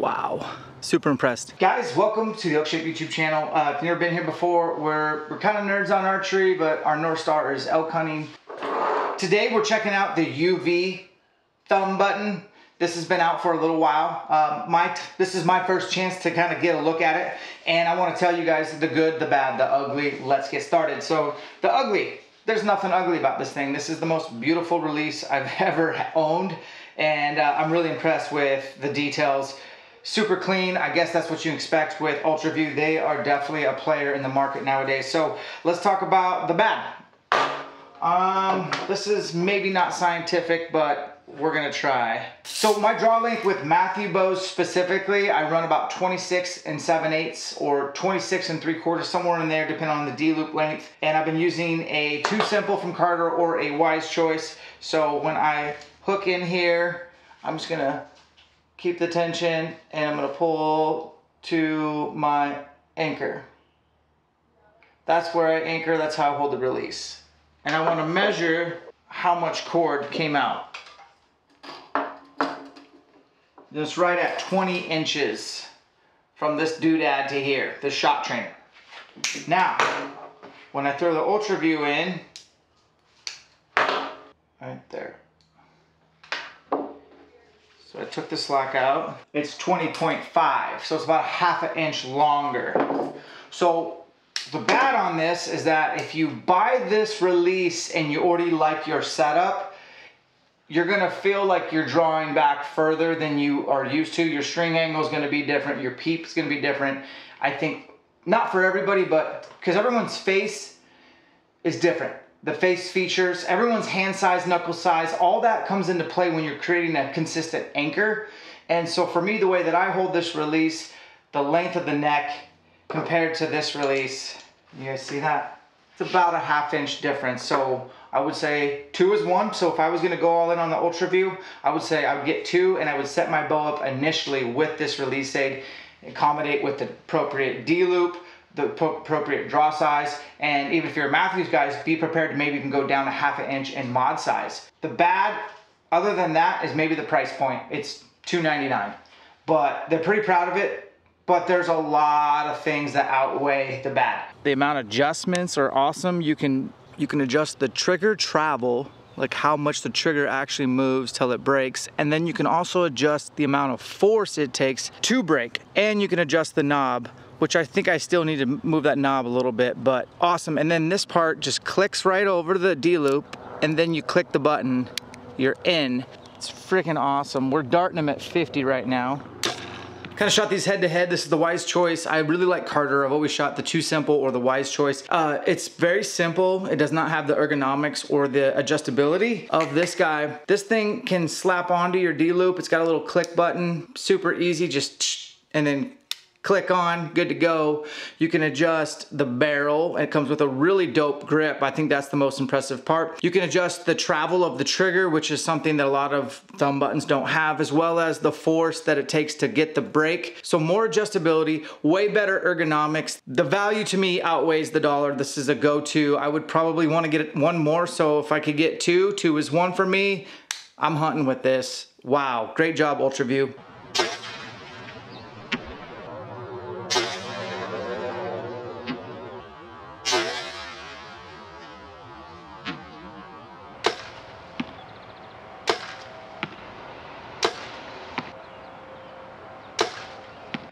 Wow, super impressed. Guys, welcome to the ElkShape YouTube channel. If you've never been here before, we're kind of nerds on archery, but our North Star is elk hunting. Today we're checking out the UV thumb button. This has been out for a little while. This is my first chance to kind of get a look at it, and I want to tell you guys the good, the bad, the ugly. Let's get started. So the ugly, there's nothing ugly about this thing. This is the most beautiful release I've ever owned, and I'm really impressed with the details. Super clean. I guess that's what you expect with Ultraview. They are definitely a player in the market nowadays. So let's talk about the bad. This is maybe not scientific, but we're gonna try. So my draw length with Matthew bows specifically, I run about 26 7/8 or 26 3/4, somewhere in there, depending on the D-loop length. And I've been using a Too Simple from Carter or a Wise Choice. So when I hook in here, I'm just gonna keep the tension and I'm gonna pull to my anchor. That's where I anchor, that's how I hold the release. And I wanna measure how much cord came out. It's right at 20 inches from this doodad to here, this shot trainer. Now, when I throw the Ultraview in, right there. So I took the slack out. It's 20.5, so it's about ½ an inch longer. So the bad on this is that if you buy this release and you already like your setup, you're gonna feel like you're drawing back further than you are used to. Your string angle is gonna be different. Your peep's gonna be different. I think, not for everybody, but because everyone's face is different. The face features, everyone's hand size, knuckle size, all that comes into play when you're creating a consistent anchor. And so for me, the way that I hold this release, the length of the neck compared to this release, you guys see that? It's about a ½ inch difference. So I would say 2 is 1. So if I was gonna go all in on the Ultraview, I would say I would get 2 and I would set my bow up initially with this release aid, accommodate with the appropriate D-loop, the appropriate draw size, and even if you're a Matthews guys, be prepared to maybe even go down a ½ an inch in mod size. The bad, other than that, is maybe the price point. It's $299, but they're pretty proud of it. But there's a lot of things that outweigh the bad. The amount of adjustments are awesome. You can adjust the trigger travel, like how much the trigger actually moves till it breaks. And then you can also adjust the amount of force it takes to break. And you can adjust the knob, which I think I still need to move that knob a little bit, but awesome. And then this part just clicks right over the D-loop, and then you click the button, you're in. It's freaking awesome. We're darting them at 50 right now. Kind of shot these head to head. This is the Wise Choice. I really like Carter. I've always shot the Too Simple or the Wise Choice. It's very simple. It does not have the ergonomics or the adjustability of this guy. This thing can slap onto your D-loop. It's got a little click button, super easy, just and then click on, good to go. You can adjust the barrel. It comes with a really dope grip. I think that's the most impressive part. You can adjust the travel of the trigger, which is something that a lot of thumb buttons don't have, as well as the force that it takes to get the break. So more adjustability, way better ergonomics. The value to me outweighs the dollar. This is a go-to. I would probably want to get one more, so if I could get 2 is 1 for me. I'm hunting with this. Wow, great job, Ultraview.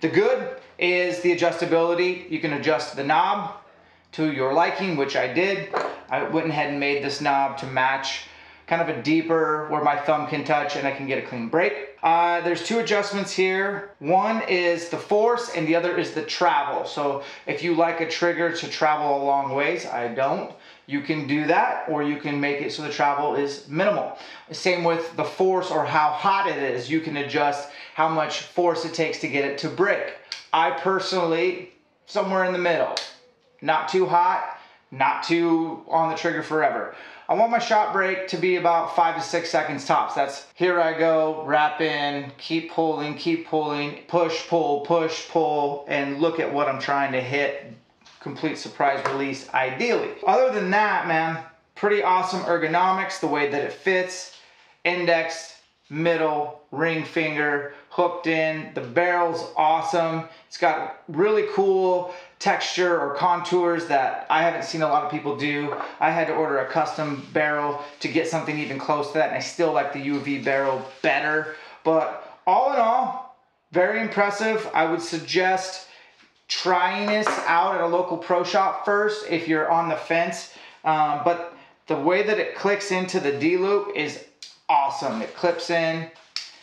The good is the adjustability. You can adjust the knob to your liking, which I did. I went ahead and made this knob to match kind of a deeper where my thumb can touch and I can get a clean break. There's 2 adjustments here. One is the force and the other is the travel. So if you like a trigger to travel a long ways, I don't. You can do that, or you can make it so the travel is minimal. Same with the force or how hot it is. You can adjust how much force it takes to get it to break. I personally, somewhere in the middle. Not too hot, not too on the trigger forever. I want my shot break to be about 5 to 6 seconds tops. That's here I go, wrap in, keep pulling, push, pull, and look at what I'm trying to hit. Complete surprise release, ideally. Other than that, man, pretty awesome ergonomics, the way that it fits, index, middle, ring finger, hooked in. The barrel's awesome. It's got really cool texture or contours that I haven't seen a lot of people do. I had to order a custom barrel to get something even close to that, and I still like the UV barrel better. But all in all, very impressive. I would suggest trying this out at a local pro shop first if you're on the fence. But the way that it clicks into the D-loop is awesome. It clips in,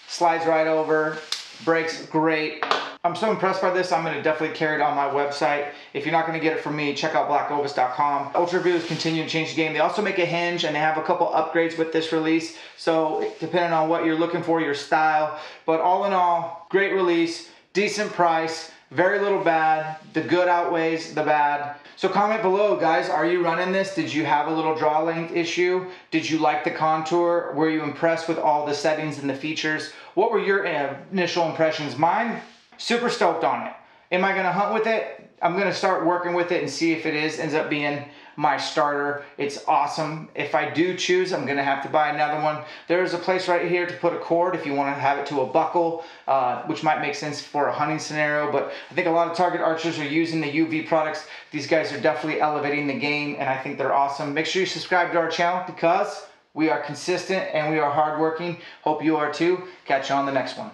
slides right over, breaks great. I'm so impressed by this, I'm gonna definitely carry it on my website. If you're not gonna get it from me, check out blackovis.com. Ultraview is continuing to change the game. They also make a hinge, and they have a couple upgrades with this release. So depending on what you're looking for, your style. But all in all, great release, decent price, very little bad. The good outweighs the bad. So comment below, guys, are you running this? Did you have a little draw length issue? Did you like the contour? Were you impressed with all the settings and the features? What were your initial impressions? Mine, super stoked on it. Am I gonna hunt with it? I'm gonna start working with it and see if it ends up being my starter. It's awesome. If I do choose, I'm gonna have to buy another one. There's a place right here to put a cord if you wanna have it to a buckle, which might make sense for a hunting scenario, but I think a lot of target archers are using the UV products. These guys are definitely elevating the game, and I think they're awesome. Make sure you subscribe to our channel because we are consistent and we are hardworking. Hope you are too. Catch you on the next one.